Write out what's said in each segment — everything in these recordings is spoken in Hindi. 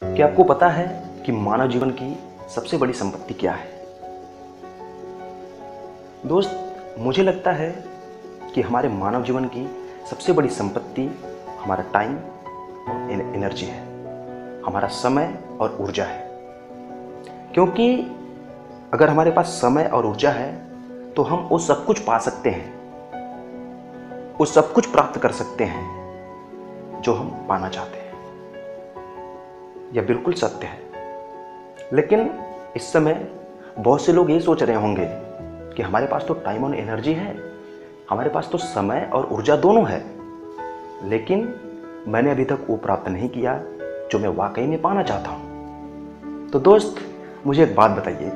क्या आपको पता है कि मानव जीवन की सबसे बड़ी संपत्ति क्या है? दोस्त, मुझे लगता है कि हमारे मानव जीवन की सबसे बड़ी संपत्ति हमारा टाइम और एनर्जी है, हमारा समय और ऊर्जा है। क्योंकि अगर हमारे पास समय और ऊर्जा है तो हम वो सब कुछ पा सकते हैं, वो सब कुछ प्राप्त कर सकते हैं जो हम पाना चाहते हैं। यह बिल्कुल सत्य है। लेकिन इस समय बहुत से लोग ये सोच रहे होंगे कि हमारे पास तो टाइम और एनर्जी है, हमारे पास तो समय और ऊर्जा दोनों है, लेकिन मैंने अभी तक वो प्राप्त नहीं किया जो मैं वाकई में पाना चाहता हूँ। तो दोस्त, मुझे एक बात बताइए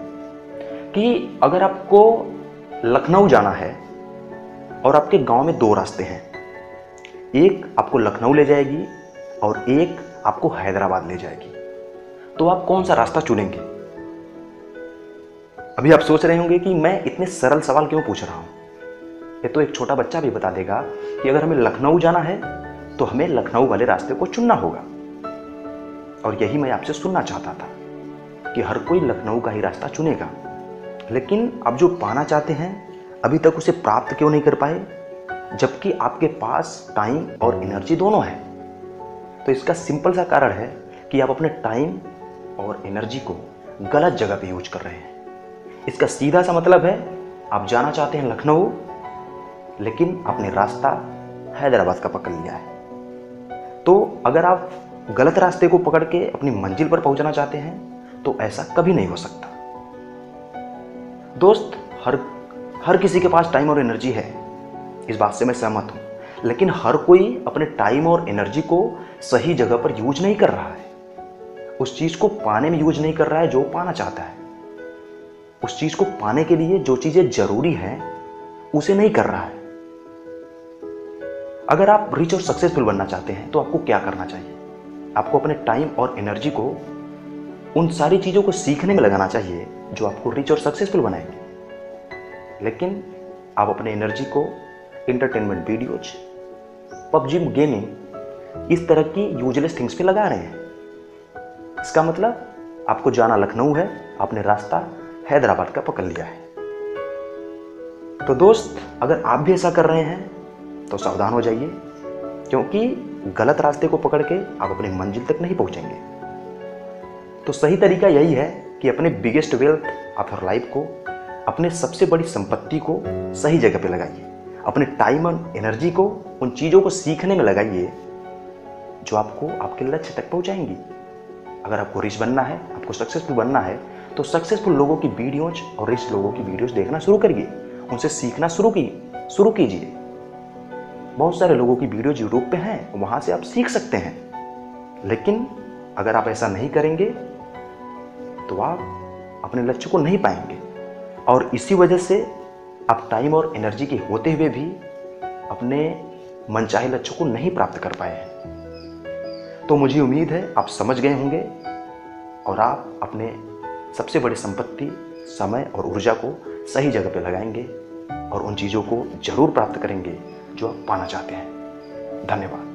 कि अगर आपको लखनऊ जाना है और आपके गांव में दो रास्ते हैं, एक आपको लखनऊ ले जाएगी और एक आपको हैदराबाद ले जाएगी, तो आप कौन सा रास्ता चुनेंगे? अभी आप सोच रहे होंगे कि मैं इतने सरल सवाल क्यों पूछ रहा हूं। ये तो एक छोटा बच्चा भी बता देगा कि अगर हमें लखनऊ जाना है तो हमें लखनऊ वाले रास्ते को चुनना होगा। और यही मैं आपसे सुनना चाहता था कि हर कोई लखनऊ का ही रास्ता चुनेगा, लेकिन आप जो पाना चाहते हैं अभी तक उसे प्राप्त क्यों नहीं कर पाए, जबकि आपके पास टाइम और एनर्जी दोनों है? तो इसका सिंपल सा कारण है कि आप अपने टाइम और एनर्जी को गलत जगह पे यूज कर रहे हैं। इसका सीधा सा मतलब है, आप जाना चाहते हैं लखनऊ, लेकिन आपने रास्ता हैदराबाद का पकड़ लिया है। तो अगर आप गलत रास्ते को पकड़ के अपनी मंजिल पर पहुंचना चाहते हैं तो ऐसा कभी नहीं हो सकता। दोस्त, हर किसी के पास टाइम और एनर्जी है, इस बात से मैं सहमत हूं, लेकिन हर कोई अपने टाइम और एनर्जी को सही जगह पर यूज नहीं कर रहा है। उस चीज को पाने में यूज नहीं कर रहा है जो पाना चाहता है। उस चीज को पाने के लिए जो चीजें जरूरी हैं उसे नहीं कर रहा है। अगर आप रिच और सक्सेसफुल बनना चाहते हैं तो आपको क्या करना चाहिए? आपको अपने टाइम और एनर्जी को उन सारी चीजों को सीखने में लगाना चाहिए जो आपको रिच और सक्सेसफुल बनाएंगे। लेकिन आप अपने एनर्जी को एंटरटेनमेंट वीडियोज, पबजी गेमिंग, इस तरह की यूजलेस थिंग्स पे लगा रहे हैं। इसका मतलब आपको जाना लखनऊ है, आपने रास्ता हैदराबाद का पकड़ लिया है। तो दोस्त, अगर आप भी ऐसा कर रहे हैं तो सावधान हो जाइए, क्योंकि गलत रास्ते को पकड़ के आप अपनी मंजिल तक नहीं पहुंचेंगे। तो सही तरीका यही है कि अपने biggest wealth of your life को, अपने सबसे बड़ी संपत्ति को सही जगह पे लगाइए। अपने टाइम और एनर्जी को उन चीज़ों को सीखने में लगाइए जो आपको आपके लक्ष्य तक पहुंचाएंगी। अगर आपको रिच बनना है, आपको सक्सेसफुल बनना है, तो सक्सेसफुल लोगों की वीडियोज और रिच लोगों की वीडियोज देखना शुरू करिए, उनसे सीखना शुरू कीजिए। बहुत सारे लोगों की वीडियोज यूट्यूब पे हैं, वहां से आप सीख सकते हैं। लेकिन अगर आप ऐसा नहीं करेंगे तो आप अपने लक्ष्य को नहीं पाएंगे, और इसी वजह से आप टाइम और एनर्जी के होते हुए भी अपने मनचाहे लक्ष्य को नहीं प्राप्त कर पाए हैं। तो मुझे उम्मीद है आप समझ गए होंगे और आप अपने सबसे बड़ी संपत्ति समय और ऊर्जा को सही जगह पे लगाएंगे और उन चीज़ों को जरूर प्राप्त करेंगे जो आप पाना चाहते हैं। धन्यवाद।